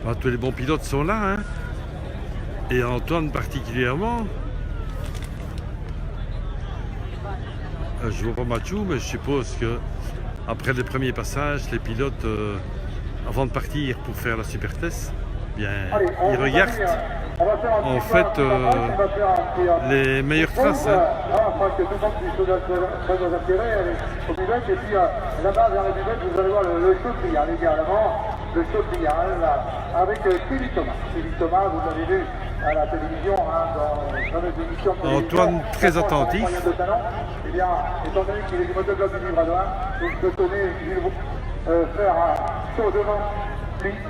Ah, tous les bons pilotes sont là, hein. Et Antoine particulièrement. Je vois pas Mathieu, mais je suppose que après le premier passage, les pilotes, avant de partir pour faire la super test, bien, ils regardent en fait les meilleures traces. Hein. Et puis là-bas vers la buvette, vous allez voir le chaudrial également, le chaudrial avec Philippe Thomas. Philippe Thomas, vous l'avez vu à la télévision, hein, dans nos émissions. Antoine très attentif. Eh bien, étant donné qu'il est du motoclub du Livradois, je tenais à faire un saut devant Link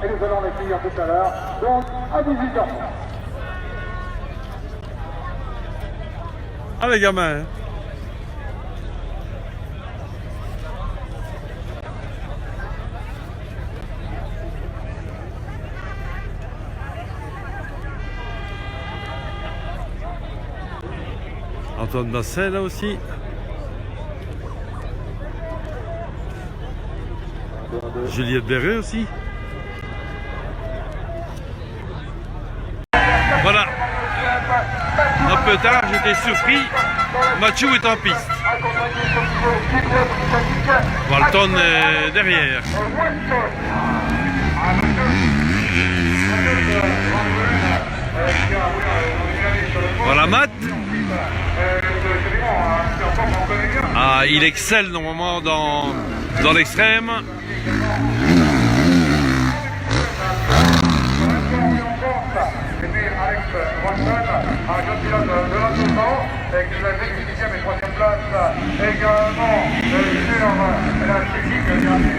et nous allons les finir tout à l'heure, donc à 18h. Ah les gamins, hein. Antoine Basset là aussi. Juliette Béré aussi. Voilà. Un peu tard, j'étais surpris. Mathieu est en piste. Walton est derrière. Voilà Matt. Ah, il excelle normalement dans l'extrême. Et puis Alex Watson, un jeune pilote de 22 ans, qui l'a fait du 6e et 3e place également sur la technique également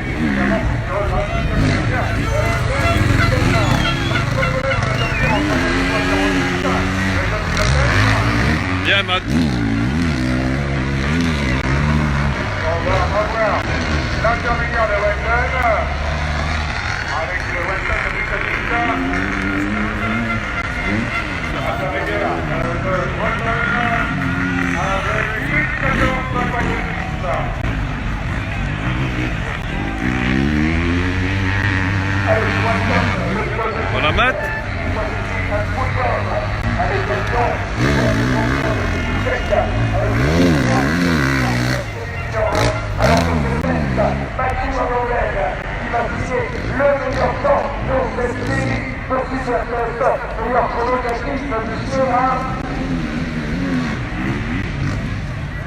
Bien Matt. On va revoir l'intermédiaire de Watson avec le Watson de Bucatista. Voilà Matt.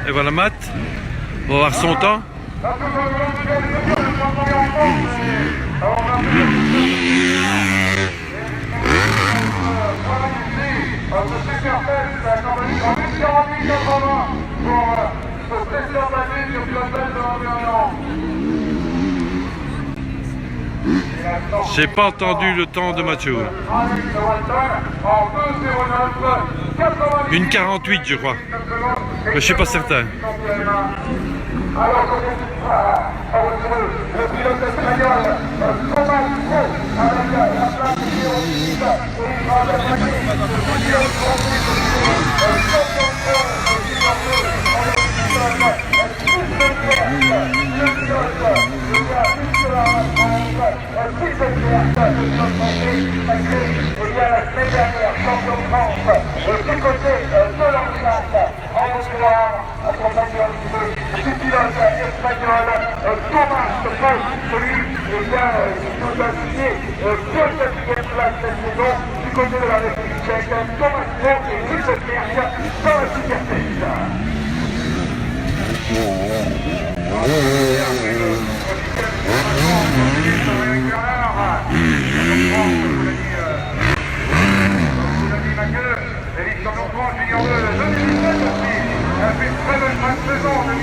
Et voilà Matt. On va voir son temps. J'ai pas entendu le temps de Mathieu. 1,48 je crois. Mais je suis pas certain. il y a la semaine dernière, champion de France, du côté de l'enceinte, en espoir, accompagné en lycée du pilote espagnol Thomas Pau, celui qui nous a signé 2e place cette saison du côté de la République tchèque. Thomas Pau et Gilles Leclerc dans la supertête. Félix Champion junior 2 2017 aussi. Il a fait une très bonne fin de saison en 2017.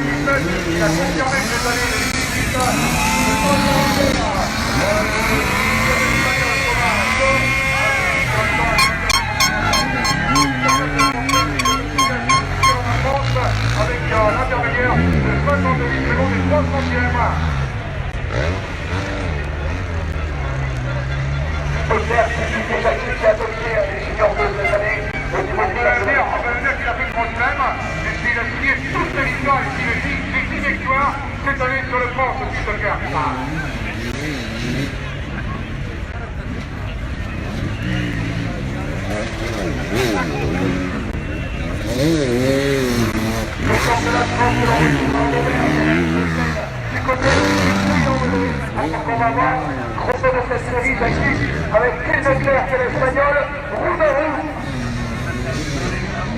Il a confirmé cette année 2018. Avec l'intermédiaire de 68 secondes et 3 centièmes. Auxerre, qui déjà qui a dominé les juniors 2 cette année. On peut dire qu'il a fait le problème, puisqu'il a signé toutes les victoires, et les 10 victoires cette année sur le France aussi de faire. Du côté on va voir, gros de cette série avec Gilles Leclerc qui est l'espagnol, rouge à rouge.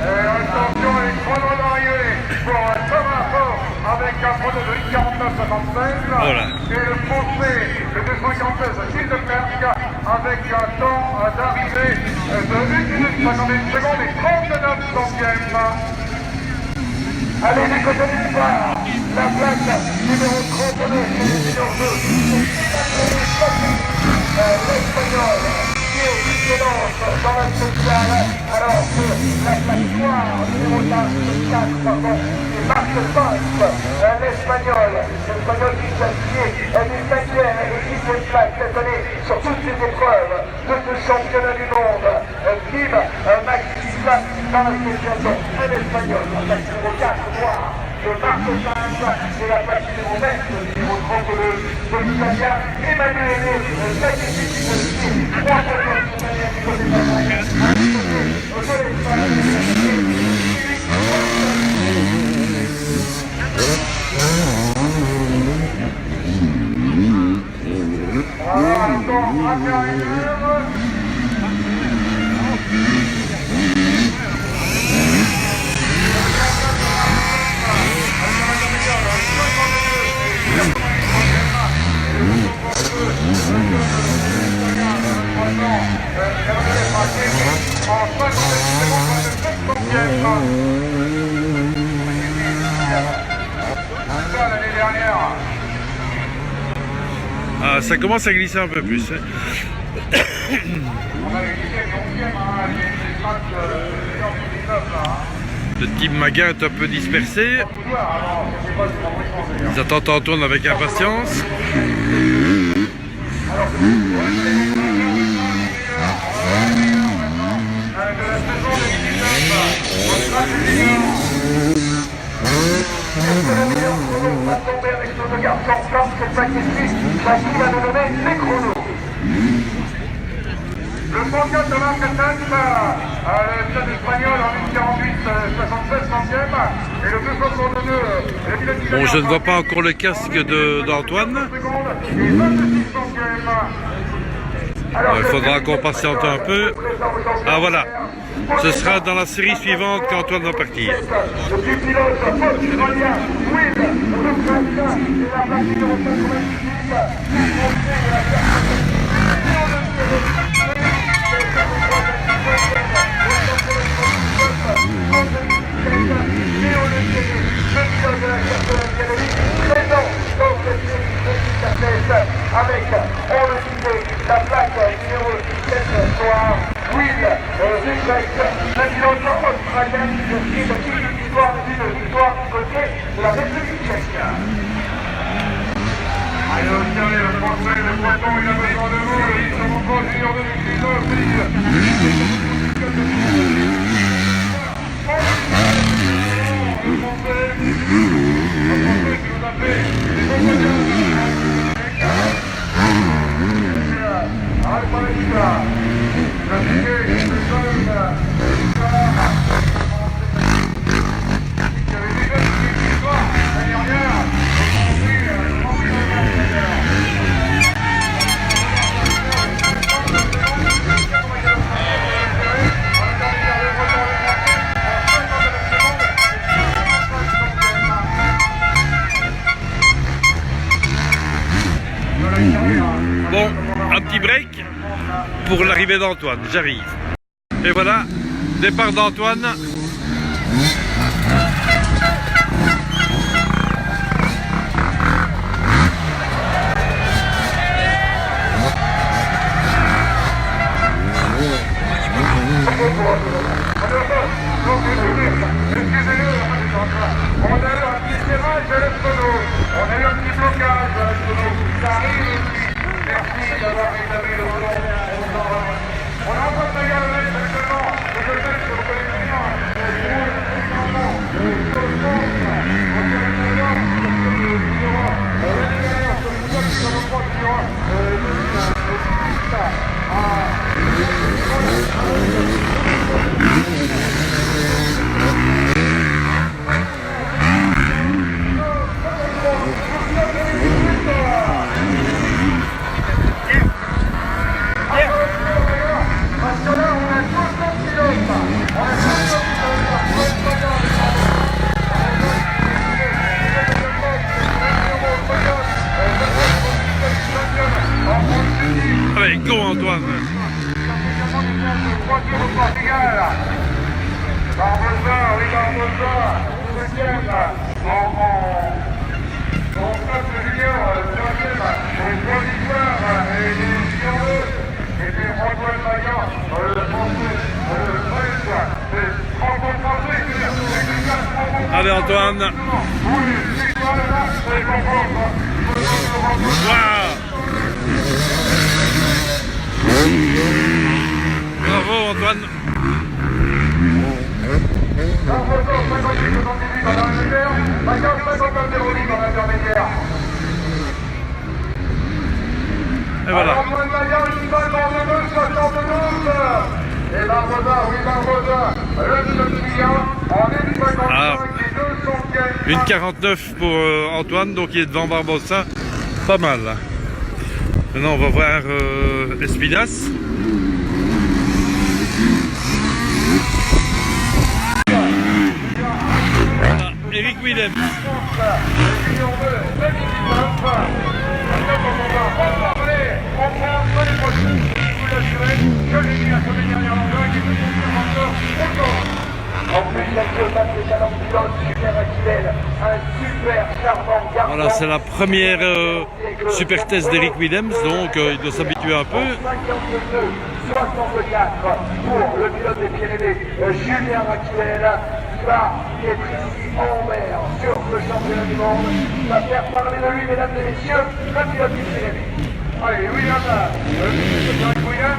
Attention, les chronos d'arrivée pour Thomas Pau avec un chrono de 1:49,76. Voilà. Et le français de 2,56 Gilles Leclerc avec un temps d'arrivée de 1:51 secondes et 39 centièmes. Allez, du côté du départ, la place numéro 39, numéro 2. L'espagnol qui est excellente dans la spéciale, alors que la victoire numéro 4, pardon, c'est Marc Faust, l'espagnol qui s'est signé du 5e et 6e place cette année sur toutes les épreuves de ce championnat du monde. Vive Maxime dans la spéciale, un espagnol, la place numéro 4, noir. De Marc Faust et la place numéro 20, numéro 32 de l'Italien Emanuele Zagnini, 3 personnes du côté de l'année dernière. Ah, ça commence à glisser un peu plus. Hein. Le team Maguin est un peu dispersé. Ils attendent en tourne avec impatience. Va tomber avec nos deux garçons en place, cette fois qui va nous donner les chronos. Le mondial de Marc Faust, le stade espagnol en 1:48,76 centièmes, et le 2,62, le pilote italien. Bon, je ne vois pas encore le casque d'Antoine. Il faudra qu'on patiente un peu. Ah voilà, ce sera dans la série suivante qu'Antoine va partir. Avec, on le disait, la plaque numéro 17 noire, Will Richard, le pilote australien qui suit une victoire du côté de la République tchèque. Allez, observez le français, le poisson, il a besoin de vous, ils sont encore junior 2019, Bon, un petit break pour l'arrivée d'Antoine, j'arrive. Et voilà, départ d'Antoine. On a eu un petit serrage de l'Escono, on a eu un petit blocage de l'Escono, ça arrive aussi. Merci d'avoir rétabli le volant. On a encore de garder actuellement, je sais que vous connaissez bien, Allez, go Antoine. Barbosa, oui Barbosa, deuxième, en peuple junior, troisième, et Paul Histoire, et les juniors, et puis Antoine Maillan, le français, le 13, c'est 30 français, c'est Allez Antoine. oui, c'est quoi là, c'est comprendre. Wow. Bravo Antoine. Et voilà. Ah, une 49 pour Antoine, donc il est devant Barbosa. Pas mal. Maintenant on va voir Espinas. Eric Willems. Voilà, c'est la première super test d'Eric Willems, donc il doit s'habituer un peu. 64 pour le pilote des Pyrénées, Julien Raquel, qui va être ici en mer sur le championnat du monde, qui va faire parler de lui, mesdames et messieurs, le pilote des Pyrénées. Allez, William, William,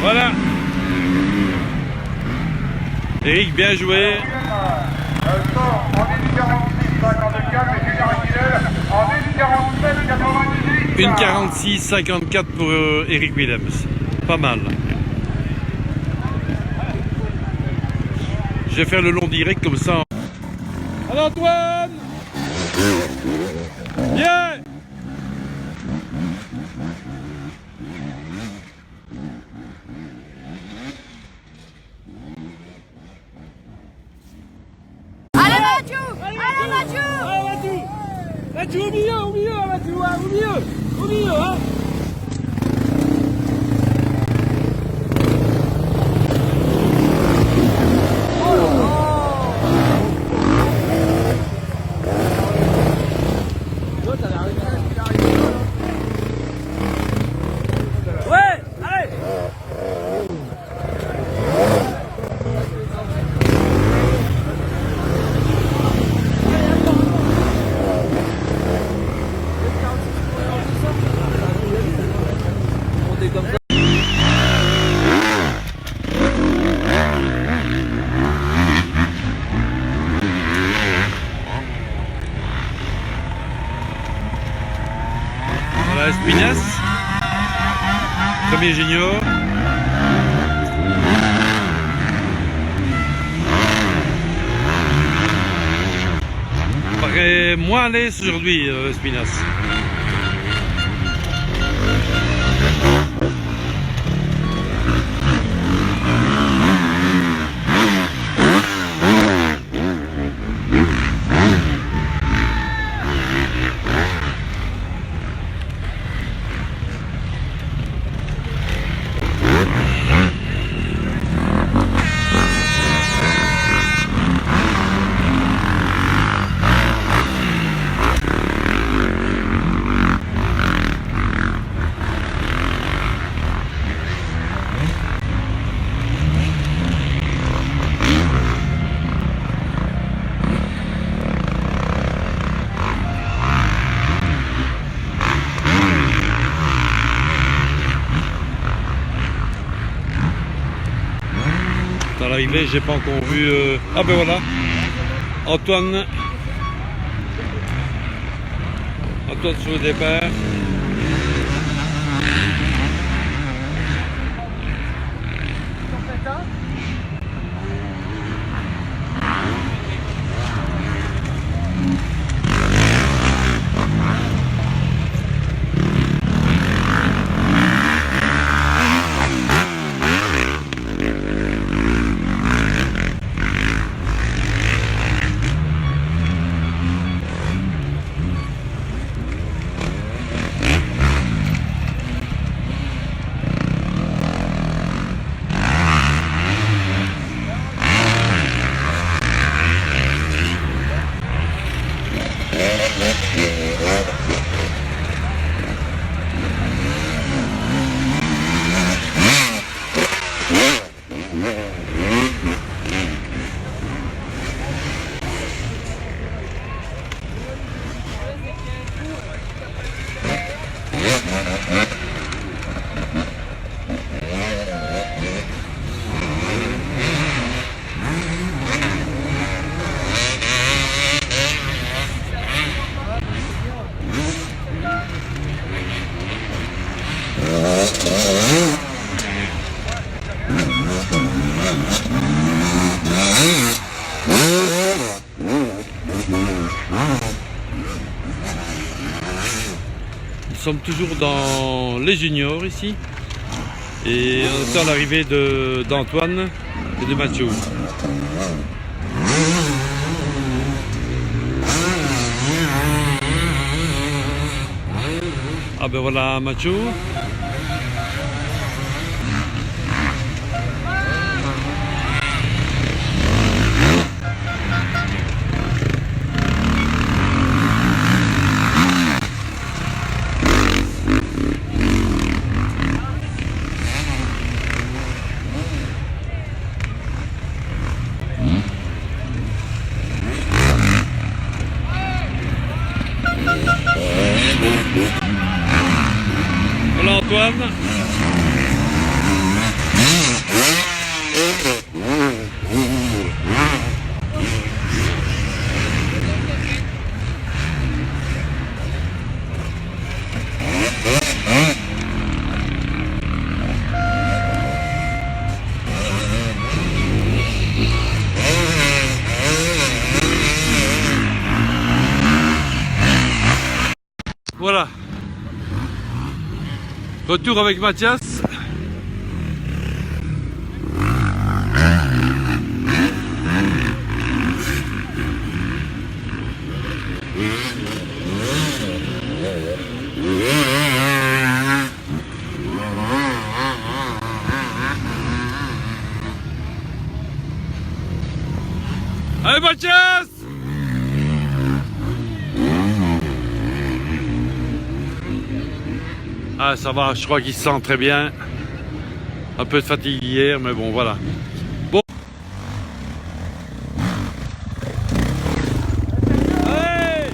Voilà. Eric, bien joué. Une 46-54 pour Eric Willems. Pas mal. Je vais faire le long direct comme ça. Allez Antoine. Bien. Mathieu au milieu, Mathieu, au milieu, hein. Ouais, allez. Espinasse, premier junior. Paraît moins à l'aise aujourd'hui, Espinasse. À l'arrivée, j'ai pas encore vu. Ah ben voilà, Antoine sur le départ. Nous sommes toujours dans les juniors ici et on attend l'arrivée d'Antoine et de Mathieu. Ah ben voilà Mathieu. Voilà Antoine. Voilà. Retour avec Mathias. Allez Mathias! Ah ça va, je crois qu'il se sent très bien. Un peu de fatigue hier, mais bon voilà. Bon. Allez!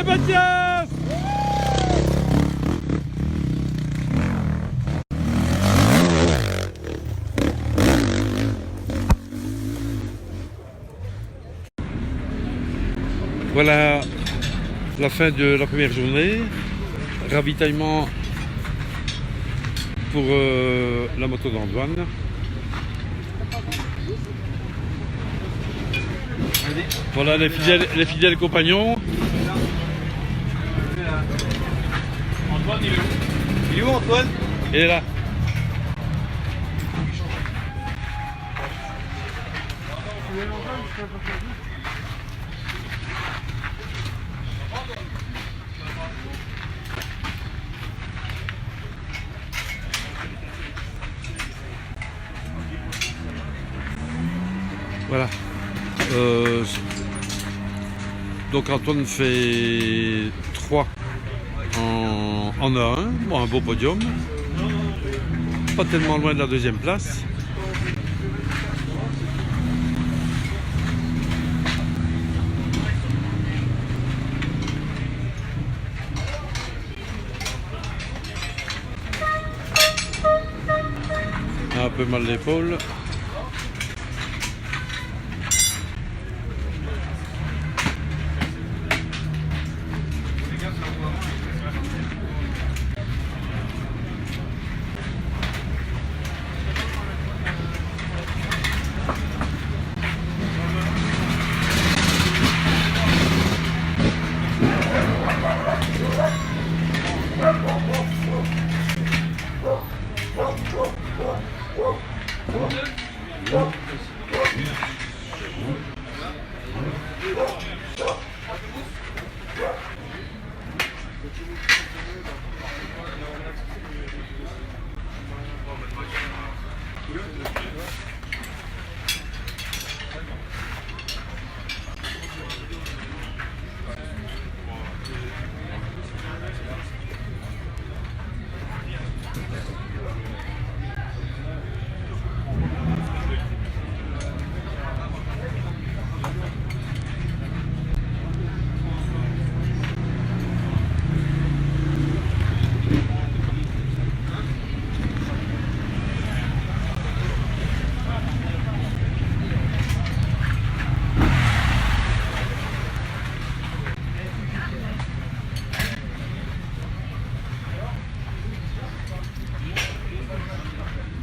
Allez Mathias! Voilà la fin de la première journée. Ravitaillement pour la moto d'Antoine. Voilà les fidèles compagnons. Antoine, il est où? Il est où Antoine? Il est là. Voilà. Donc Antoine fait 3 en A1, bon, un beau podium. Pas tellement loin de la deuxième place. Un peu mal l'épaule.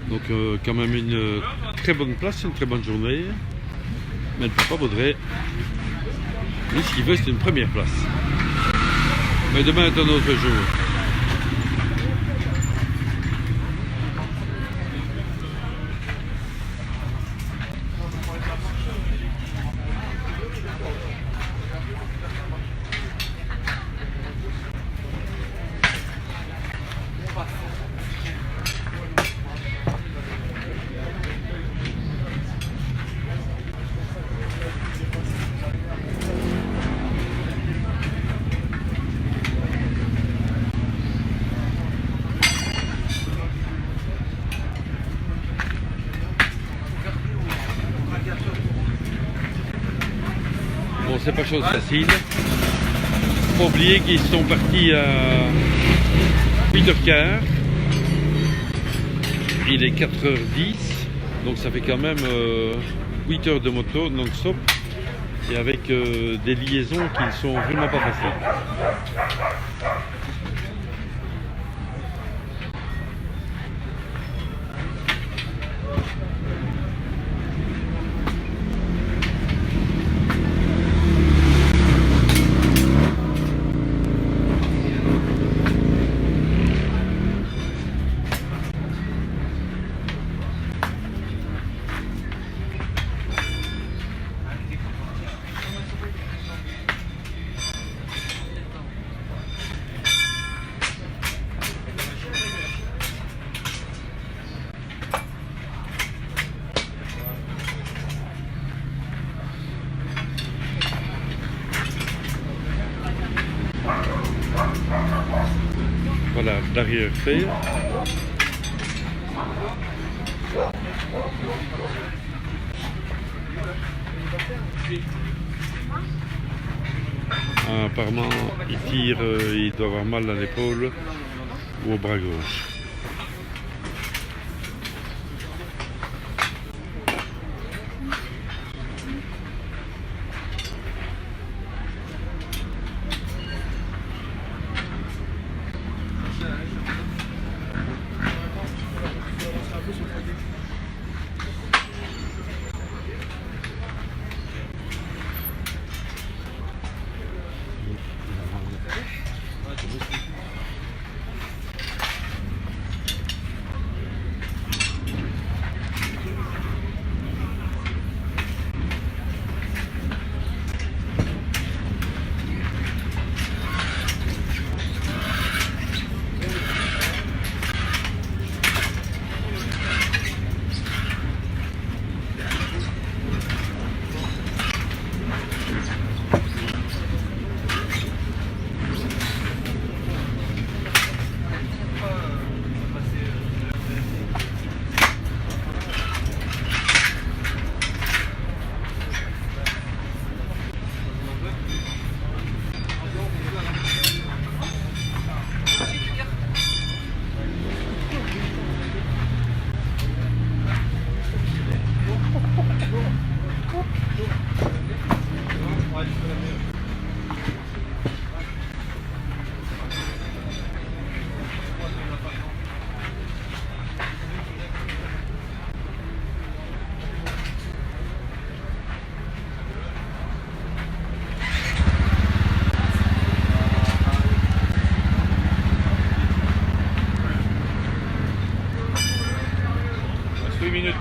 Donc quand même une très bonne place, une très bonne journée. Mais le papa voudrait, lui ce qu'il veut c'est une première place. Mais demain est un autre jour. Bon, c'est pas chose facile. Faut pas oublier qu'ils sont partis à 8h15. Il est 4h10. Donc ça fait quand même 8 heures de moto non-stop. Et avec des liaisons qui ne sont vraiment pas faciles. Voilà, l'arrière fait. Apparemment, il tire, il doit avoir mal à l'épaule ou au bras gauche. Minutes.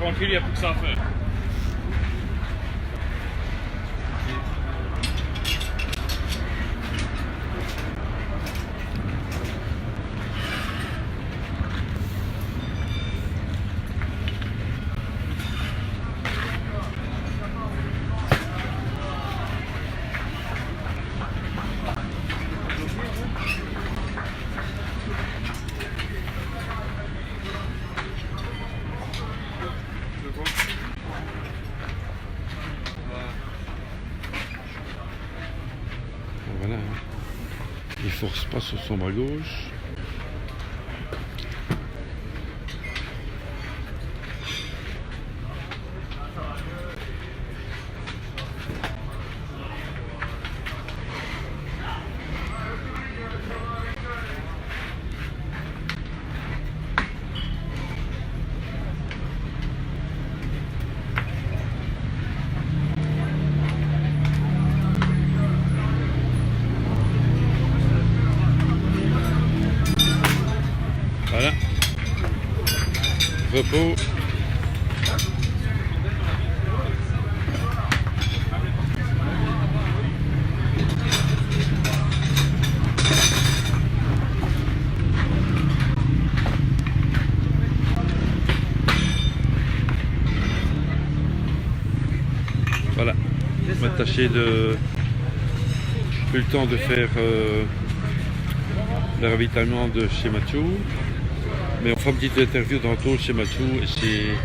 Tranquille, il n'y a plus que ça à faire. Voilà, il force pas sur son bras gauche. Voilà. Repos. Voilà. Je vais tâcher de... Plus le temps de faire le ravitaillement de chez Mathieu. Mais on fera une petite interview tantôt chez Mathieu et chez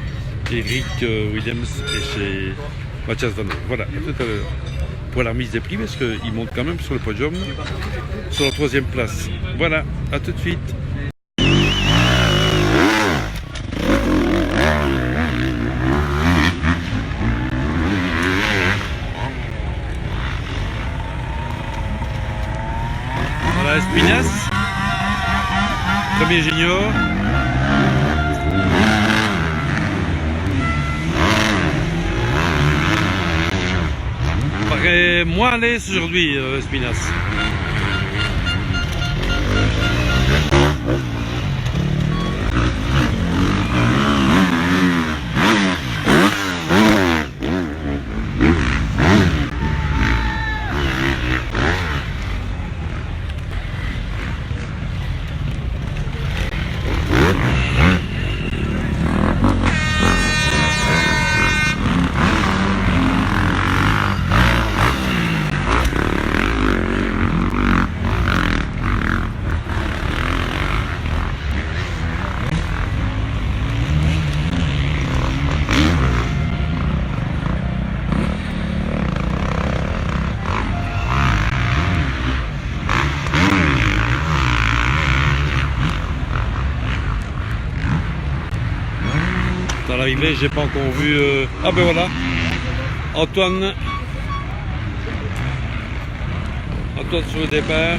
Eric Williams et chez Mathias Van. Voilà, à tout à l'heure. Pour la remise des prix, parce qu'ils montent quand même sur le podium, sur la 3e place. Voilà, à tout de suite. Voilà Espinas, premier junior. Paraît moins à l'aise aujourd'hui, Espinas. arriver, j'ai pas encore vu... Ah ben voilà, Antoine sur le départ.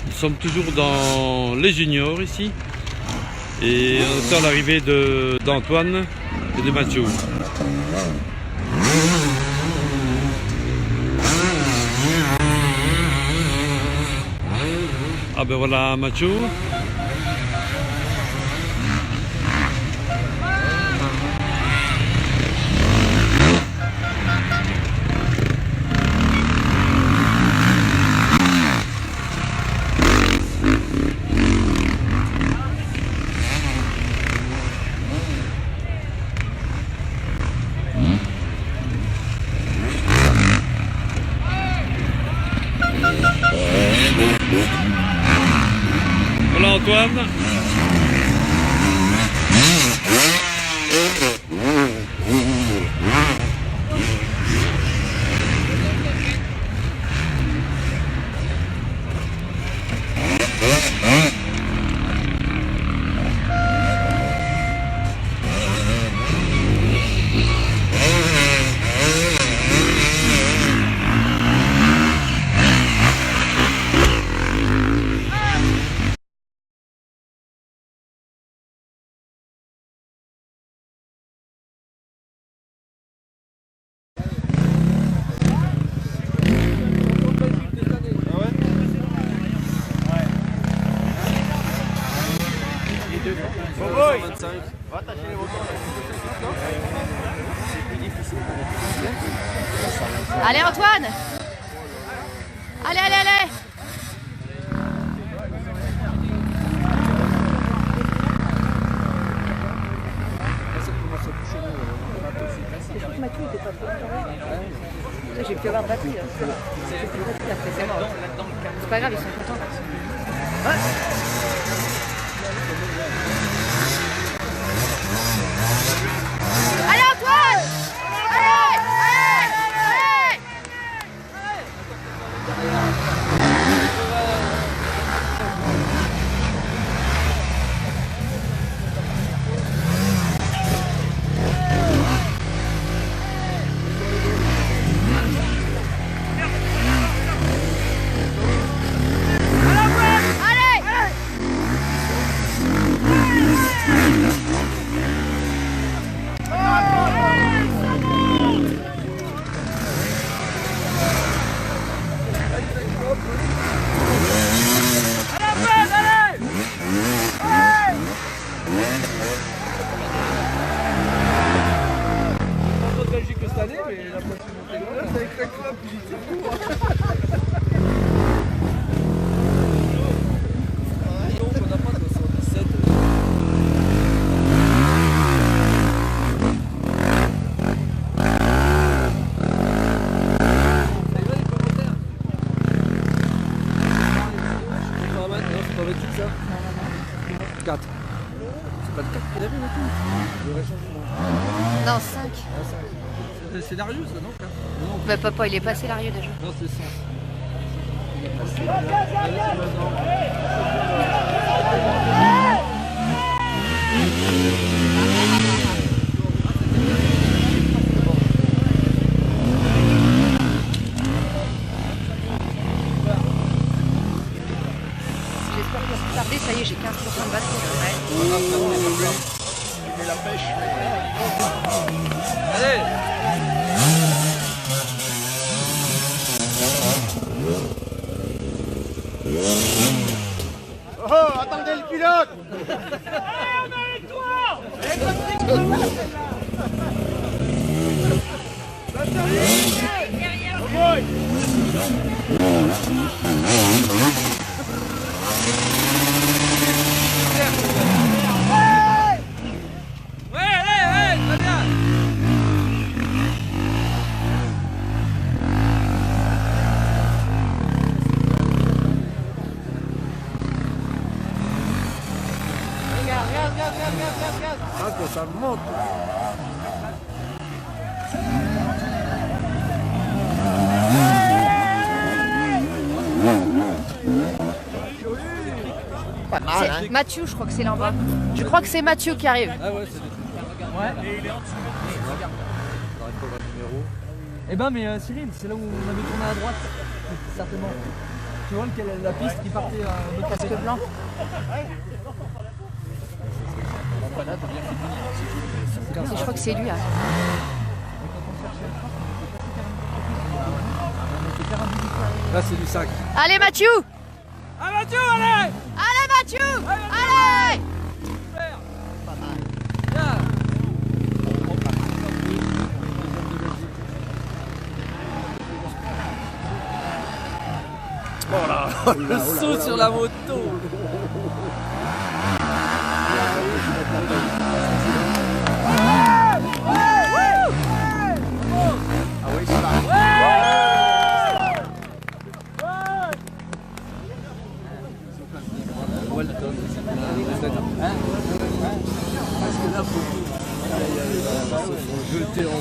Nous sommes toujours dans les juniors ici et on attend l'arrivée d'Antoine et de Mathieu. Ah ben voilà Mathieu. Voilà Antoine. Allez Antoine! Allez, allez, allez! J'ai pu avoir de batterie. C'est pas grave, ils sont contents. Allez Antoine! Allez! Allez! Non, c'est Darius, non? Bah papa, il est passé Larieux déjà. Non, c'est ça. Il est passé. Allez, c'est maintenant. J'espère que ça va tarder, ça y est, j'ai 15% de batterie. Mais la pêche. Allez. Oh, attendez le pilote. Ouais, allez, très bien. Ah, que ça monte. Pas mal, hein. Mathieu, je crois que c'est là en bas. Je crois que c'est Mathieu qui arrive. Ah ouais, c'est ouais. Et il est en dessous. Eh ben mais Cyril, c'est là où on avait tourné à droite, certainement. Tu vois la piste qui partait de l'autre côté. Casque blanc. Je crois que c'est lui. Hein. Là c'est du sac. Allez Mathieu. Ah Mathieu, allez. Allez Mathieu. Allez. Super. Bien. Voilà, le saut sur la moto. Ah oui, c'est là. Parce que là, faut jeter en bas.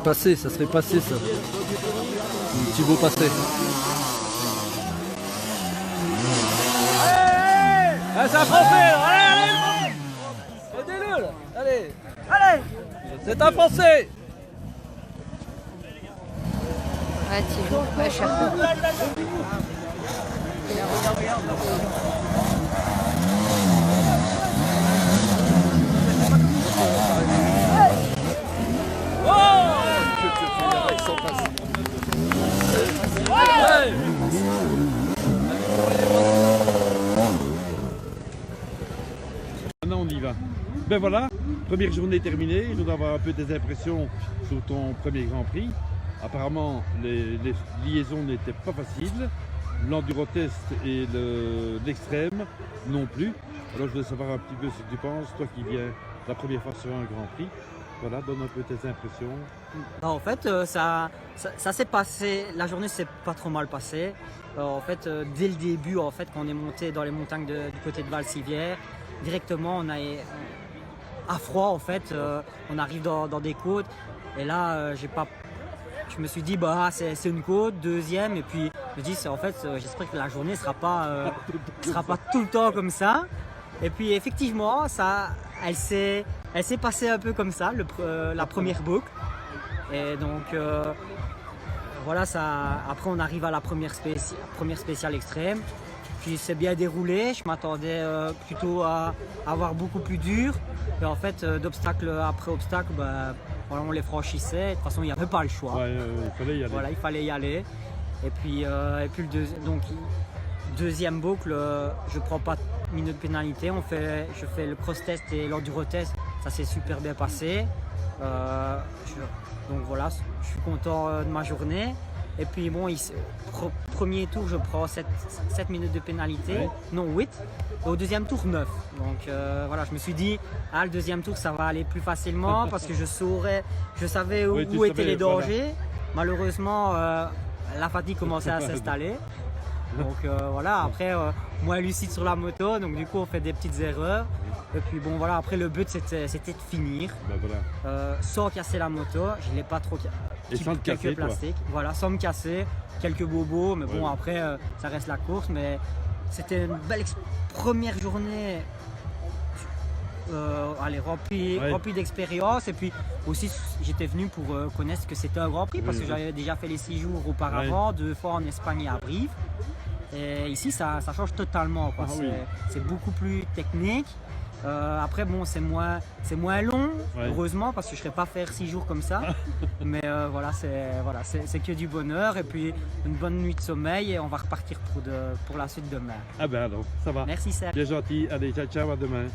Passé, ça serait passé ça. Un petit beau passé. Ah, c'est un français! Allez, allez! Aidez-le là! Allez! Allez! C'est un français! Ouais, Thibaut. Ouais, cher. Maintenant on y va. Ben voilà, première journée terminée, je voudrais avoir un peu des impressions sur ton premier Grand Prix. Apparemment les liaisons n'étaient pas faciles, l'enduro-test et l'extrême non plus. Alors je voulais savoir un petit peu ce que tu penses, toi qui viens la première fois sur un Grand Prix. Voilà, donne un peu tes impressions. En fait, ça s'est passé, la journée s'est pas trop mal passée. En fait, dès le début, en fait, quand on est monté dans les montagnes du côté de Valsivière, directement, on a à froid, en fait, on arrive dans des côtes. Et là, je me suis dit, bah, c'est une côte, deuxième, et puis je me dis, en fait, j'espère que la journée sera pas tout le temps comme ça. Et puis effectivement, elle s'est passée un peu comme ça, la première boucle. Et donc voilà, après on arrive à la première spéciale extrême. Puis c'est bien déroulé, je m'attendais plutôt à avoir beaucoup plus dur. Et en fait, d'obstacle après obstacle, bah, voilà, on les franchissait. De toute façon, il n'y avait pas le choix. Ouais, il fallait y aller. Voilà, il fallait y aller. Et puis deuxième boucle, je prends pas de minute de pénalité. Je fais le cross-test et l'enduro-test. Ça s'est super bien passé. Donc voilà, je suis content de ma journée. Et puis bon, premier tour, je prends 7 minutes de pénalité, non 8. Et au deuxième tour, 9. Donc voilà, je me suis dit, le deuxième tour, ça va aller plus facilement parce que je savais où étaient les dangers. Voilà. Malheureusement, la fatigue commençait à s'installer. Donc voilà, après, moins lucide sur la moto, donc du coup, on fait des petites erreurs. Et puis bon, voilà, après, le but, c'était de finir, sans casser la moto. Je ne l'ai pas trop cassé. Et sans te casser, plastiques. Voilà, sans me casser, quelques bobos, mais bon, après, ça reste la course. Mais c'était une belle première journée remplie d'expérience. Et puis aussi, j'étais venu pour connaître ce que c'était un Grand Prix, parce que j'avais déjà fait les 6 jours auparavant, 2 fois en Espagne et à Brive. Et ici, ça change totalement, quoi. C'est beaucoup plus technique. Après, bon, c'est moins long, heureusement, parce que je ne serais pas faire 6 jours comme ça. Mais voilà, c'est que du bonheur. Et puis, une bonne nuit de sommeil et on va repartir pour la suite demain. Ah ben alors, ça va. Merci, Serge. Bien gentil. Allez, ciao, ciao, à demain.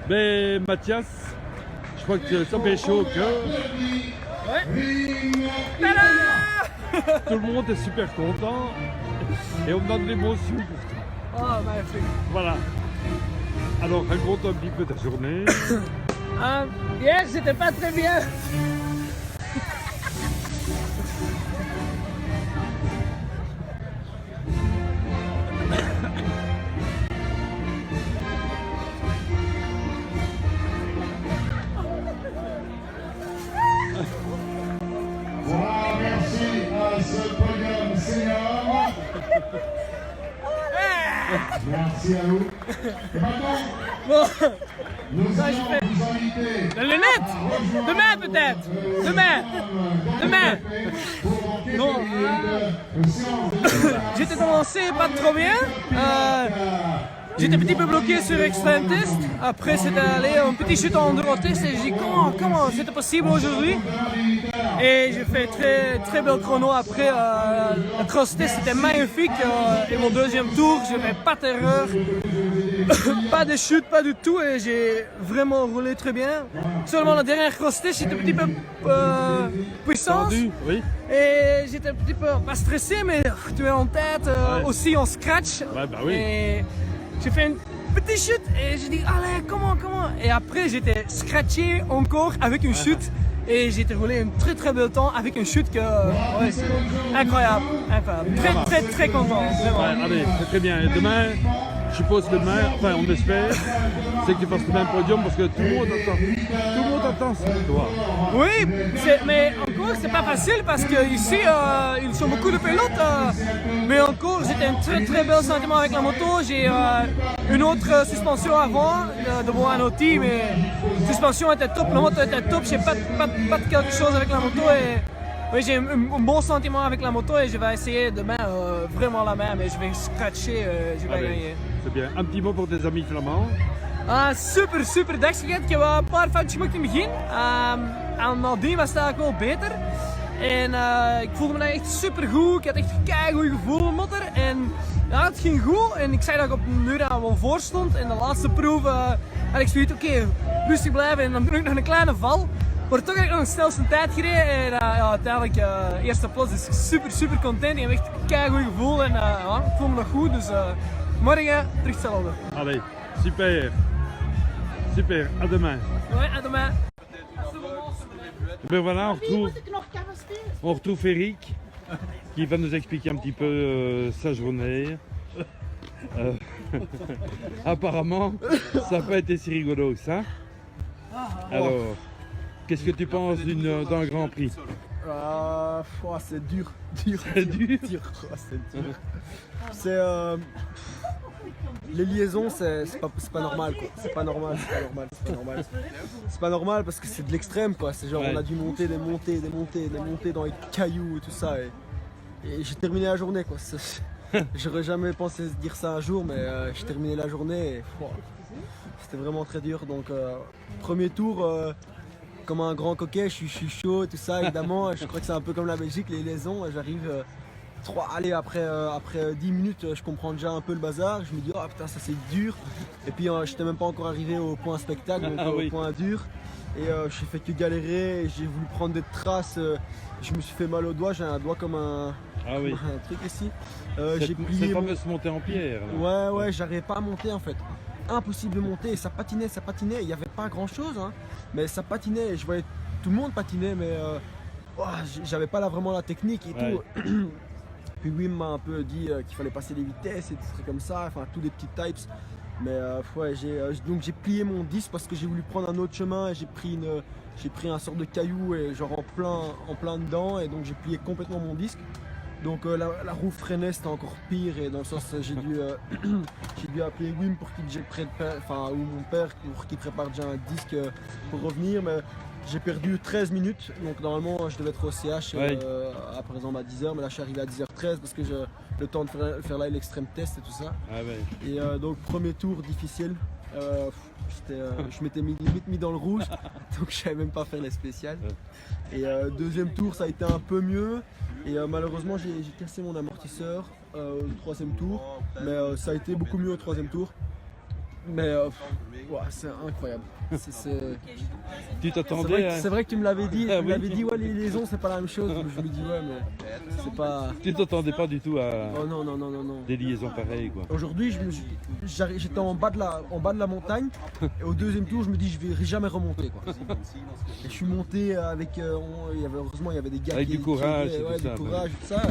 Ben, Mathias, je crois que ça fait chaud au cœur. Tout le monde est super content. Et on a de l'émotion pour toi. Oh, magnifique. Voilà. Alors, raconte un petit peu ta journée. Hier, c'était pas très bien. Voilà, merci à ce podium senior. Merci à vous. Et maintenant, nous allons vous inviter. La lunette. Demain peut-être. Demain. Non. J'étais commencé pas trop bien. J'étais un petit peu bloqué sur extrême test. Après, c'était allé un petit chute en droite test et j'ai dit comment c'était possible aujourd'hui. Et j'ai fait très bel chrono après. Le cross test était magnifique. Et mon deuxième tour, j'ai fait pas d'erreur, pas de chute, pas du tout. Et j'ai vraiment roulé très bien. Seulement la dernière cross test, j'étais un petit peu puissance. Oui. Et j'étais un petit peu, pas stressé, mais tu es en tête, aussi en scratch. Ouais, bah oui. Et j'ai fait une petite chute et j'ai dit, allez, comment. Et après, j'étais scratché encore avec une chute. Et j'ai roulé un très bel temps avec une chute que, c'est incroyable. Très content, vraiment. Ouais, allez, c'est très bien. Et demain, je suppose que demain, enfin on espère, c'est que tu fasses le même podium parce que tout le monde attend ça de toi. Oui, mais encore c'est pas facile parce qu'ici ils sont beaucoup de pilotes. Mais encore j'étais un très bel sentiment avec la moto. J'ai une autre suspension avant de mon outil, mais la suspension était top, la moto était top. J'ai pas de quelque chose avec la moto et oui, j'ai un bon sentiment avec la moto et je vais essayer demain vraiment la même et je vais scratcher, je vais gagner. C'est bien. Un petit mot pour tes amis flamands. Super dag gehad. Ik heb een paar foutjes gemaakt in het begin. En nadien was het eigenlijk wel beter. En ik voelde me echt super goed. Ik had echt een keigoed gevoel in motor. En ja, het ging goed. En ik zei dat ik op een uur aan wel voor stond. En de laatste proef had ik zoiets, oké, rustig blijven. En dan doe ik nog een kleine val. Maar toch heb ik nog een snelste tijd gereden. En ja, uiteindelijk eerste plaats. Dus super content. Ik heb echt een keigoed gevoel. En ja, ik voel me nog goed. Dus morgen terug hetzelfde. Allez, super. À demain. Ouais, à demain. Ben voilà, on retrouve Eric qui va nous expliquer un petit peu sa journée. Apparemment, ça n'a pas été si rigolo que ça. Alors, qu'est-ce que tu penses d'un Grand Prix? C'est dur. C'est dur. C'est les liaisons, c'est pas normal quoi. C'est pas normal. C'est pas normal parce que c'est de l'extrême quoi. C'est genre on a dû monter des montées dans les cailloux et tout ça. Et j'ai terminé la journée quoi. J'aurais jamais pensé dire ça un jour, mais j'ai terminé la journée et c'était vraiment très dur. Donc premier tour, comme un grand coquet, je suis chaud et tout ça évidemment. Je crois que c'est un peu comme la Belgique, les liaisons. J'arrive après 10 minutes, je comprends déjà un peu le bazar. Je me dis, oh putain, ça c'est dur. Et puis, j'étais même pas encore arrivé au point spectacle, donc au point dur. Et j'ai fait que galérer. J'ai voulu prendre des traces. Je me suis fait mal au doigt. J'ai un doigt comme un truc ici. J'ai plié. Cette fameuse montée en pierre. Là. Ouais, j'arrivais pas à monter en fait. Impossible de monter. Et ça patinait. Il n'y avait pas grand chose, hein, mais ça patinait. Je voyais tout le monde patiner, mais j'avais pas vraiment la technique et tout. Puis Wim m'a un peu dit qu'il fallait passer des vitesses et des trucs comme ça, enfin tous des petits types. Mais donc j'ai plié mon disque parce que j'ai voulu prendre un autre chemin et j'ai pris un sort de caillou et genre en plein dedans, et donc j'ai plié complètement mon disque. Donc la roue freinait, c'était encore pire, et dans le sens j'ai dû appeler Wim pour qu'il ou mon père pour qu'il prépare déjà un disque pour revenir. Mais j'ai perdu 13 minutes, donc normalement je devais être au CH par exemple à 10h, mais là je suis arrivé à 10h13 parce que j'ai le temps de faire là l'extrême test et tout ça. Et donc premier tour difficile, je m'étais limite mis dans le rouge, donc je savais même pas faire les spéciales. Et deuxième tour ça a été un peu mieux, et malheureusement j'ai cassé mon amortisseur au troisième tour, mais ça a été beaucoup mieux au troisième tour. Mais c'est incroyable. Tu t'attendais C'est vrai que tu me l'avais dit. Tu m'avais dit, les liaisons c'est pas la même chose. Je me dis, mais c'est pas. Tu t'attendais pas du tout à non. des liaisons pareilles, quoi. Aujourd'hui, j'étais en bas de la montagne, et au deuxième tour, je me dis, je vais jamais remonter, quoi. Et je suis monté avec. Heureusement, il y avait des gars avec du courage, tout ça.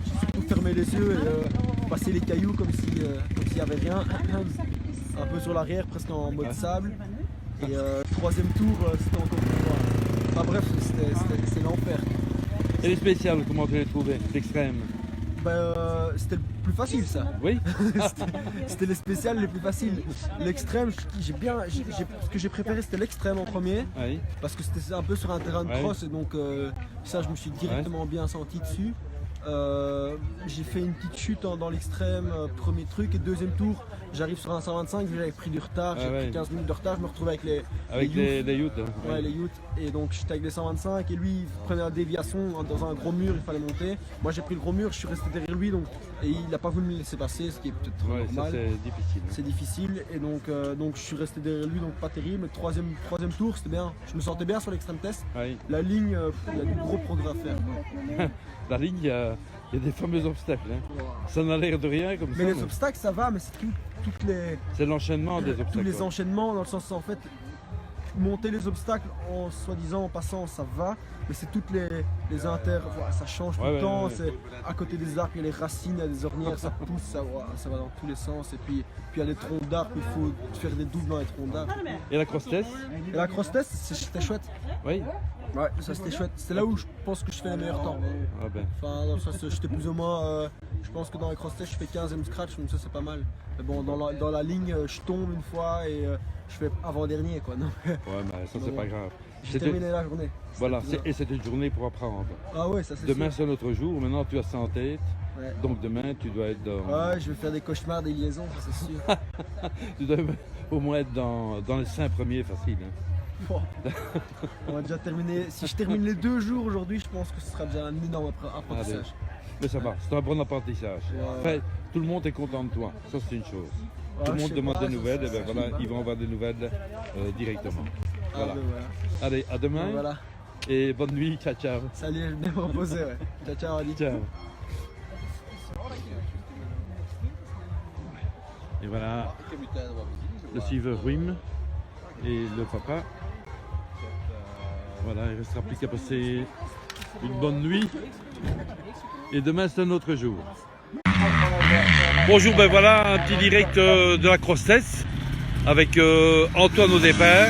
J'ai surtout fermé les yeux et passé les cailloux comme s'il y avait rien. Un peu sur l'arrière, presque en mode sable. Et troisième tour, c'était encore plus. Enfin bref, c'était l'enfer. Et les spéciales, comment tu les trouvais? L'extrême? C'était le plus facile, ça. Oui. C'était les spéciales les plus faciles. L'extrême, ce que j'ai préféré, c'était l'extrême en premier. Oui. Parce que c'était un peu sur un terrain de cross, et donc ça, je me suis directement bien senti dessus. J'ai fait une petite chute dans l'extrême, premier truc, et deuxième tour j'arrive sur un 125, j'avais pris du retard, j'ai pris 15 minutes de retard, je me retrouvais avec les youths. Les youths, et donc j'étais avec les 125, et lui il prenait la déviation dans un gros mur, il fallait monter. Moi j'ai pris le gros mur, je suis resté derrière lui, donc, et il n'a pas voulu me laisser passer, ce qui est peut-être normal. C'est difficile. C'est difficile, et donc je suis resté derrière lui, donc pas terrible. Le troisième tour c'était bien, je me sentais bien sur l'extrême test. La ligne, il y a du gros progrès à faire. La ligne, il y a des fameux obstacles. Hein. Ça n'a l'air de rien comme ça. Mais les obstacles, ça va, mais c'est toutes les. C'est l'enchaînement des obstacles. Tous les enchaînements, dans le sens en fait, monter les obstacles en soi-disant en passant, ça va, mais c'est toutes les ça change tout le temps. C'est à côté des arbres, il y a les racines, il y a des ornières, ça pousse, ça va dans tous les sens. Et puis il y a les troncs d'arbres, il faut faire des doubles dans les troncs d'arbres. Et la cross-test? Et la cross-test, c'était chouette. Oui. Ouais, ça c'était chouette. C'est là où je pense que je fais les meilleurs temps. Enfin, dans le sens, j'étais plus ou moins. Je pense que dans les cross-tests, je fais 15e scratch, donc ça c'est pas mal. Mais bon, dans la ligne, je tombe une fois et je fais avant-dernier, quoi. Non. Ouais, mais ça c'est pas grave. J'ai terminé la journée. Voilà, et c'était une journée pour apprendre. Ah ouais, ça c'est Demain c'est un autre jour, maintenant tu as ça en tête. Ouais. Donc demain tu dois être dans. Ouais, je vais faire des cauchemars, des liaisons, ça c'est sûr. Tu dois au moins être dans les 5 premiers faciles. Hein. Bon. On va déjà terminer. Si je termine les 2 jours aujourd'hui, je pense que ce sera déjà un énorme apprentissage. Mais ça va, c'est un bon apprentissage. Enfin, tout le monde est content de toi, ça c'est une chose. Tout le monde demande des nouvelles, et ben voilà, ils vont avoir des nouvelles directement. Voilà. Allez, à demain. Voilà. Et bonne nuit, ciao ciao. Salut, je vais me reposer. Ouais. Ciao ciao, Ali. Ciao. Et voilà, le suiveur Wim et le papa. Voilà, il ne restera plus qu'à passer une bonne nuit. Et demain, c'est un autre jour. Bonjour, ben voilà un petit direct de la cross-test avec Antoine au départ.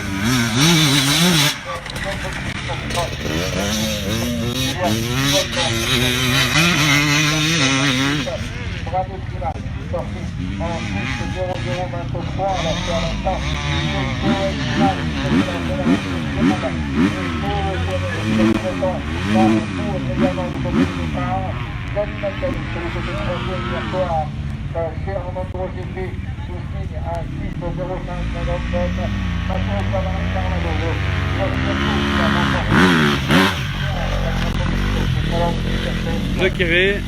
Le Quéré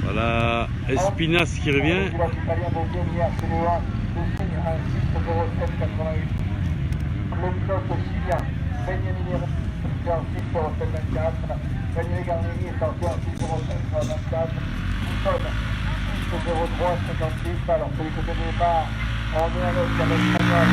Voilà, Espinas qui revient. Daniel Garnier est sorti en 6,05,24. Newton, 6,03,56. Alors que les côtés de départ, on est avec l'espagnol.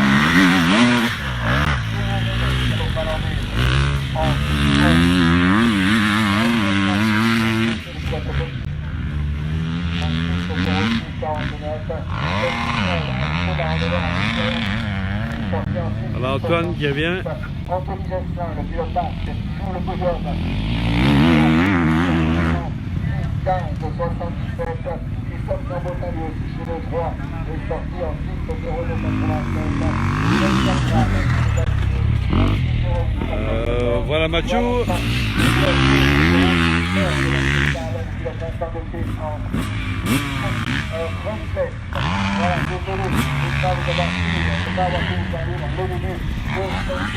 Voilà Antoine qui revient. Anthony Gessin, le pilotage, sur le podium. 15 de 77. Christophe Gambotin lui aussi chez le 3 est sorti en 6,096. Voilà Macho.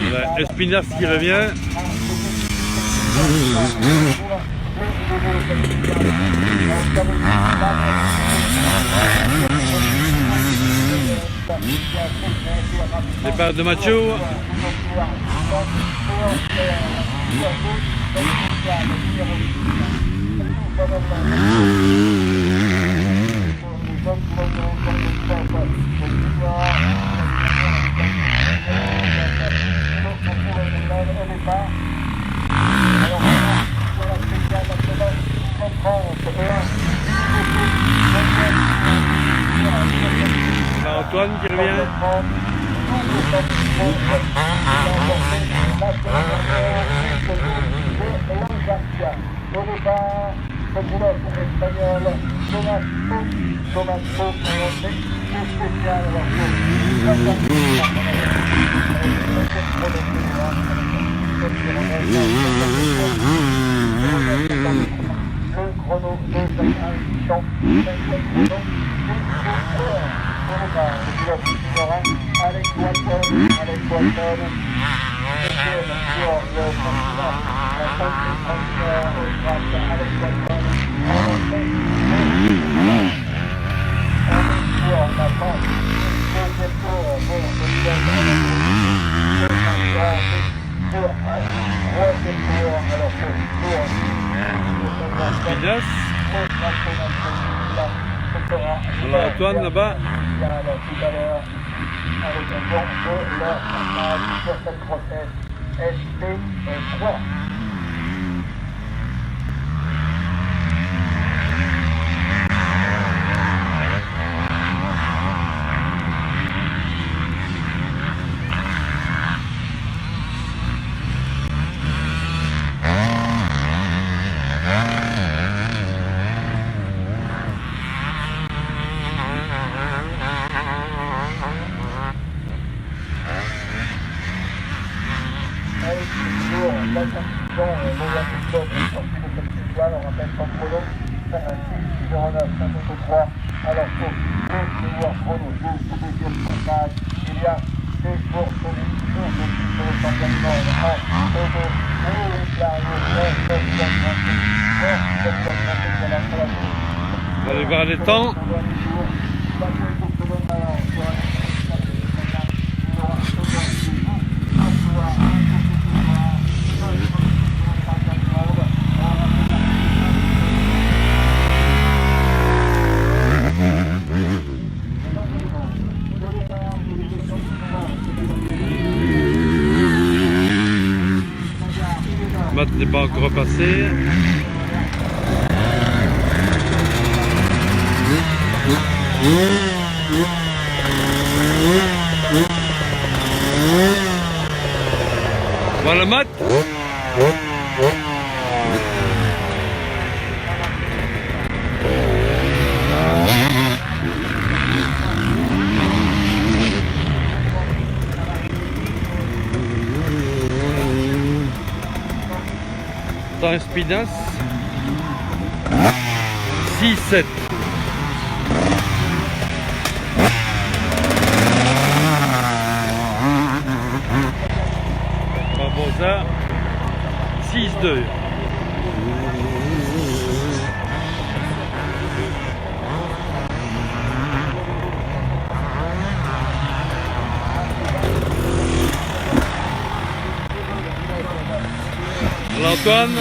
Voilà, Espinas qui revient. Départ de Macho. Antoine qui revient. Au départ, ce pilote espagnol, Thomas Pau, spécial. Le chrono de 5 Alex Walton, Alors Antoine là-bas. Avec un bon de leur passage sur cette grossesse SP3. On rappelle son chrono, 6,09, 53. Alors pour le meilleur chrono de ce deuxième passage, il y a des jours sur le championnat On va aller voir les temps. Matt n'est pas encore passé. Voilà Matt. Dans Espinas 6,05,56. 6-7. Barbosa 6-2. Antoine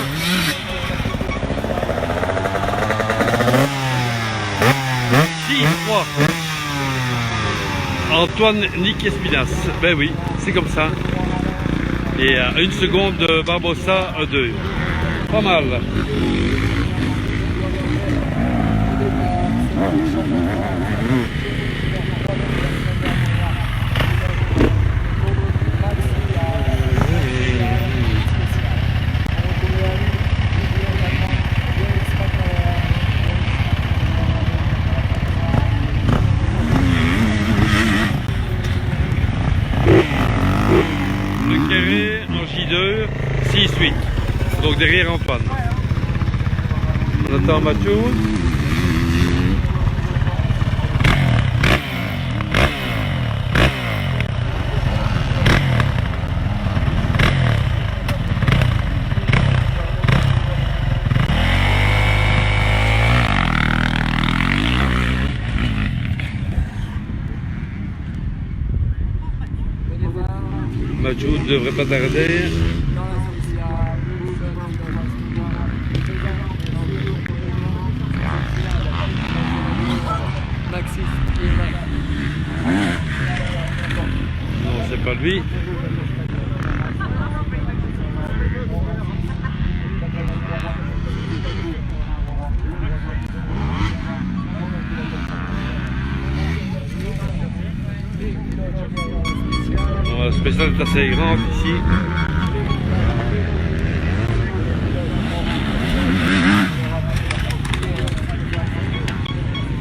6-3. Antoine Nick Espinas. Ben oui, c'est comme ça. Et à 1 seconde de Barbosa 2. Pas mal. Le carré en J2, 6-8. Donc derrière Antoine. On attend Mathieu. Mathieu ne devrait pas tarder. Non, c'est pas lui. Le spécial est assez grand ici.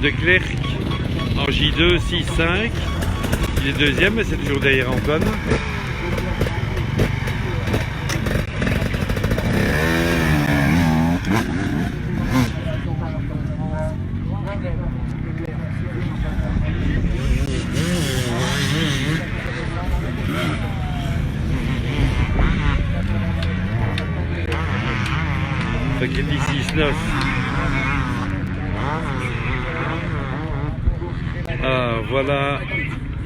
De Clerc en J2, 6-5. Il est deuxième, mais c'est toujours derrière Antoine. Fait qu'il dit 6-9. Ah, voilà.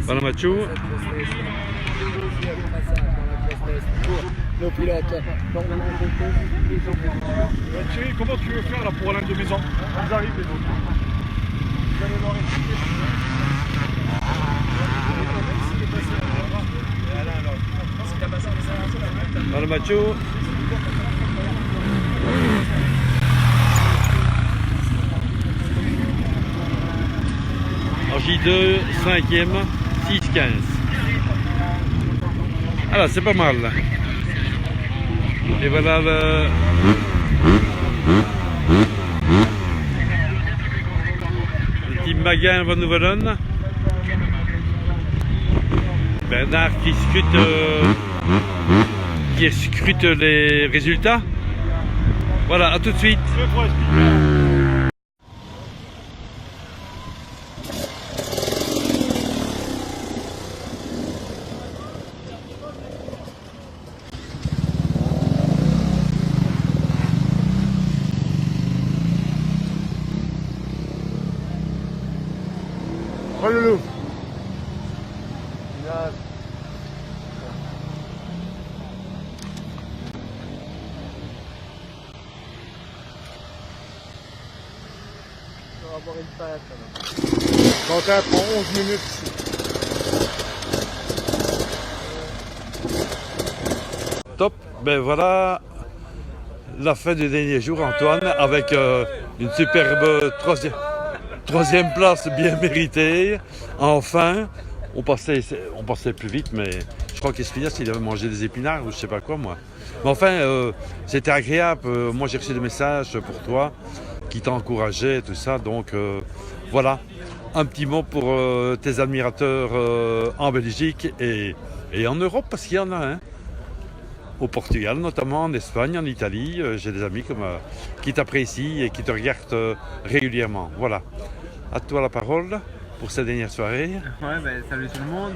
Voilà Mathieu. Nos pilotes. Thierry, comment tu veux faire là pour Alain de Maison? Ils arrivent les autres. Vous allez voir ici. Voilà Mathieu. En J2, 5e, 6-15. Alors c'est pas mal. Et voilà le team Maguin Van Nouvelen. Bernard qui scrute les résultats. Voilà, à tout de suite. Oh loulou. On va boire une patte. Quentin prend 11 minutes ici. Top, ben voilà la fin du dernier jour Antoine avec une superbe troisième place bien méritée. Enfin, on passait plus vite, mais je crois qu'Espinas il avait mangé des épinards ou je sais pas quoi moi. Mais enfin, c'était agréable. Moi j'ai reçu des messages pour toi qui t'encourageaient, tout ça. Donc voilà, un petit mot pour tes admirateurs en Belgique et en Europe parce qu'il y en a. Hein. au Portugal notamment, en Espagne, en Italie. J'ai des amis qui t'apprécient et qui te regardent régulièrement. Voilà. À toi la parole pour cette dernière soirée. Ouais, salut tout le monde.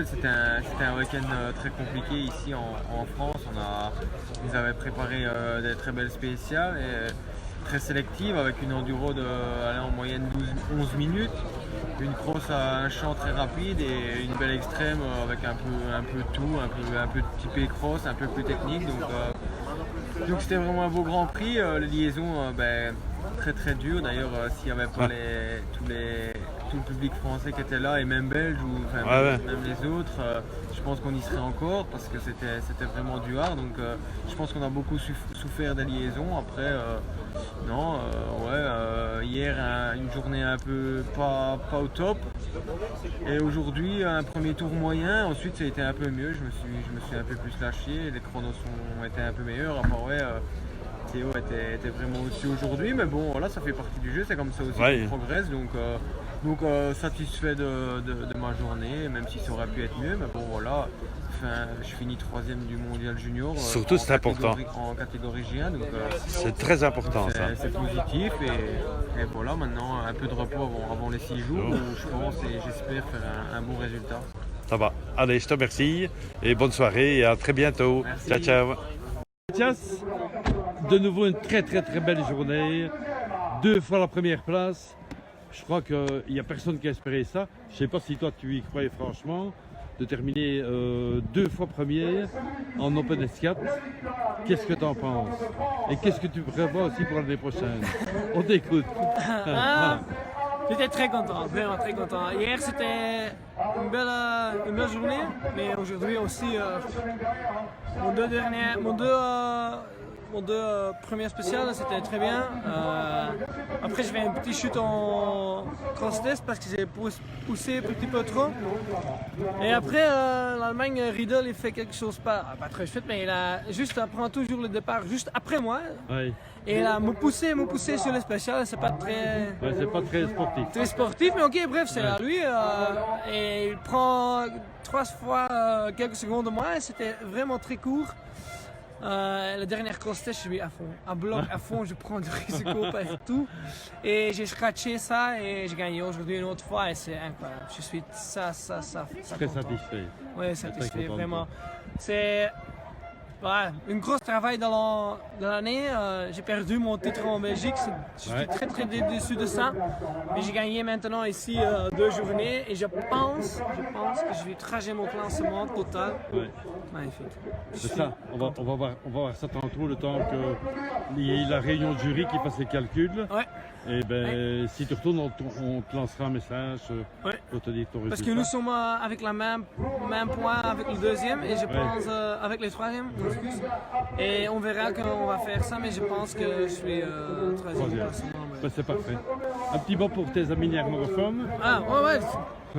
C'était un week-end très compliqué ici en France. On nous avait préparé des très belles spéciales et très sélectives avec une enduro en moyenne 11 minutes, une cross à un champ très rapide et une belle extrême avec un peu de tout, un peu typé cross, un peu plus technique. Donc c'était vraiment un beau Grand Prix. Les liaisons très très dures. D'ailleurs, s'il n'y avait pas tout le public français qui était là et même belge ou même les autres, je pense qu'on y serait encore parce que c'était vraiment du hard. Donc je pense qu'on a beaucoup souffert des liaisons. Après, hier une journée un peu pas au top et aujourd'hui un premier tour moyen. Ensuite ça a été un peu mieux. Je me suis un peu plus lâché. Les chronos ont été un peu meilleurs. Enfin, Théo était vraiment au-dessus aujourd'hui, mais bon, voilà, ça fait partie du jeu, c'est comme ça aussi qu'on progresse, donc satisfait de ma journée, même si ça aurait pu être mieux, mais bon, voilà, je finis 3e du mondial junior. Surtout, c'est important. En catégorie G1, donc c'est très important, ça. C'est positif, et voilà, maintenant, un peu de repos avant les 6 jours, où je pense et j'espère faire un bon résultat. Ça va. Allez, je te remercie, et bonne soirée, et à très bientôt. Merci. Ciao, ciao. Mathias, de nouveau une très belle journée, 2 fois la première place. Je crois qu'il n'y a personne qui a espéré ça. Je ne sais pas si toi tu y croyais franchement, de terminer 2 fois première en Open S4. Qu'est-ce que tu en penses? Et qu'est-ce que tu prévois aussi pour l'année prochaine? On t'écoute. J'étais très content, vraiment très content. Hier c'était une belle journée, mais aujourd'hui aussi mon deux premières spéciales c'était très bien. Après je fais une petite chute en cross-test parce que j'ai poussé un petit peu trop. Et après l'Allemagne, Riedel il fait quelque chose pas très chouette, mais il prend toujours le départ juste après moi. Oui. Et il a me poussé sur les spéciales, c'est pas très... Ouais, c'est pas très sportif. Très sportif, mais ok, bref, c'est à lui. Et il prend 3 fois quelques secondes de moins, c'était vraiment très court. La dernière cross-test, je suis à fond, à bloc, à fond, je prends du risque partout. Et j'ai scratché ça et j'ai gagné aujourd'hui une autre fois et c'est incroyable. Je suis très satisfait. Oui, satisfait, vraiment. C'est... un gros travail dans l'année. J'ai perdu mon titre en Belgique. Je suis très déçu de ça. Mais j'ai gagné maintenant ici 2 journées et je pense que je vais trager mon classement total. Ouais. Magnifique. C'est ça. On va voir ça tantôt, le temps qu'il y ait la réunion de jury qui fasse les calculs. Ouais. Et si tu retournes, on te lancera un message pour te dire ton résultat. Parce que nous sommes avec la même point avec le 2e et je pense avec le 3e. Et on verra comment on va faire ça, mais je pense que je suis 13e. C'est parfait. Un petit mot pour tes amis néerlandophones.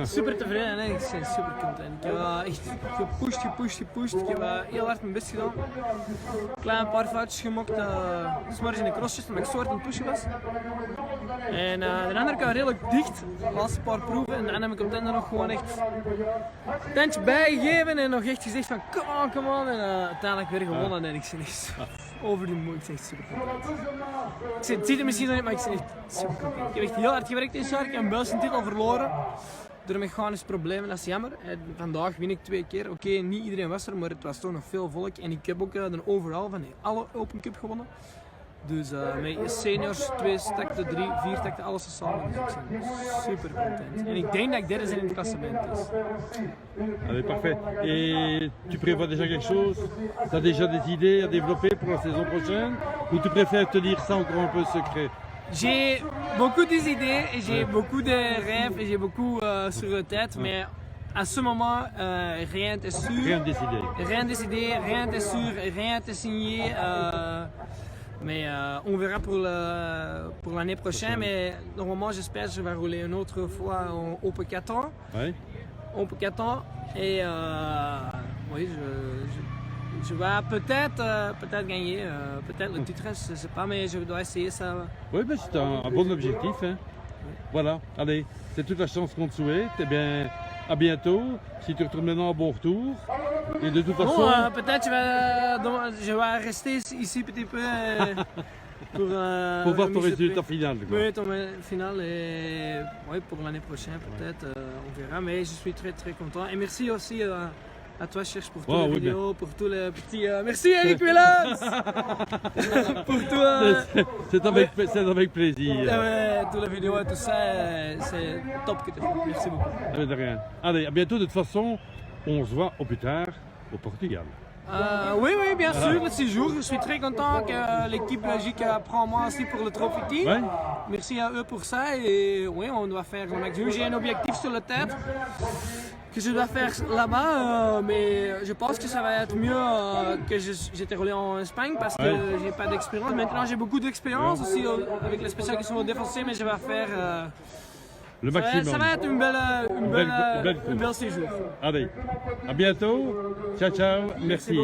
Super tevreden, hè. Ik ben super content. Ik heb echt gepusht. Ik heb heel hard mijn best gedaan. Klein paar foutjes gemaakt. S'morgens in de crossjes, omdat ik zo hard aan het pushen was. En de andere kant redelijk dicht. De laatste paar proeven. En dan heb ik op het einde nog gewoon echt een tandje bijgegeven. En nog echt gezegd van come on. En uiteindelijk weer gewonnen. En ik ben echt over de moed. Ik ben echt super content. Het ziet er misschien nog niet, maar ik ben echt super content. Ik heb echt heel hard gewerkt dit jaar. Ik heb een Belgische titel verloren. Door mechanische problemen, dat is jammer. Vandaag win ik 2 keer. Oké, niet iedereen was er, maar het was toch nog veel volk. En ik heb ook de overal van alle Open Cup gewonnen. Dus met seniors 2 takten, 3, 4 takten, alles samen. Dus ik ben super content. En ik denk dat ik derde ben in het klassement. Dus. Allez, parfait. Et tu prévois déjà quelque chose? Tu as déjà des idées à développer pour la saison prochaine? Ou tu préfères tenir ça encore un peu secret? J'ai beaucoup d'idées, et j'ai beaucoup de rêves et j'ai beaucoup sur la tête, mais à ce moment, rien n'est sûr. Rien décidé. Rien décidé, rien n'est sûr, rien n'est signé. Mais on verra pour l'année prochaine. Mais normalement, j'espère que je vais rouler une autre fois en Open 4 ans. Oui. Open 4 ans. Et oui, je vais peut-être gagner, peut-être le titre, je ne sais pas, mais je dois essayer ça. Oui, mais c'est un bon objectif. Hein. Voilà, allez, c'est toute la chance qu'on te souhaite. Eh bien, à bientôt. Si tu retournes maintenant, bon retour. Et de toute façon... Bon, peut-être je vais rester ici petit peu pour voir ton résultat final. Quoi. Oui, ton final et ouais, pour l'année prochaine peut-être, on verra. Mais je suis très très content. Et merci aussi à toi Cherche pour toutes les vidéos, pour tous les petits... Merci Eric Willans pour toi. C'est avec plaisir. Toutes les vidéos et tout ça, c'est top que tu fais. Merci beaucoup. De rien. Allez, à bientôt. De toute façon, on se voit au plus tard au Portugal. Oui, bien sûr, le séjour. Je suis très content que l'équipe Belgique prend moi aussi pour le Trophy Team. Ouais. Merci à eux pour ça. Et oui, on doit faire le maximum. J'ai un objectif sur la tête que je dois faire là-bas, mais je pense que ça va être mieux que j'étais roulé en Espagne parce que j'ai pas d'expérience. Maintenant, j'ai beaucoup d'expérience aussi avec les spéciales qui sont défoncés, mais je vais faire le maximum. Ça va être une belle séjour. Allez, à bientôt. Ciao, ciao. Merci.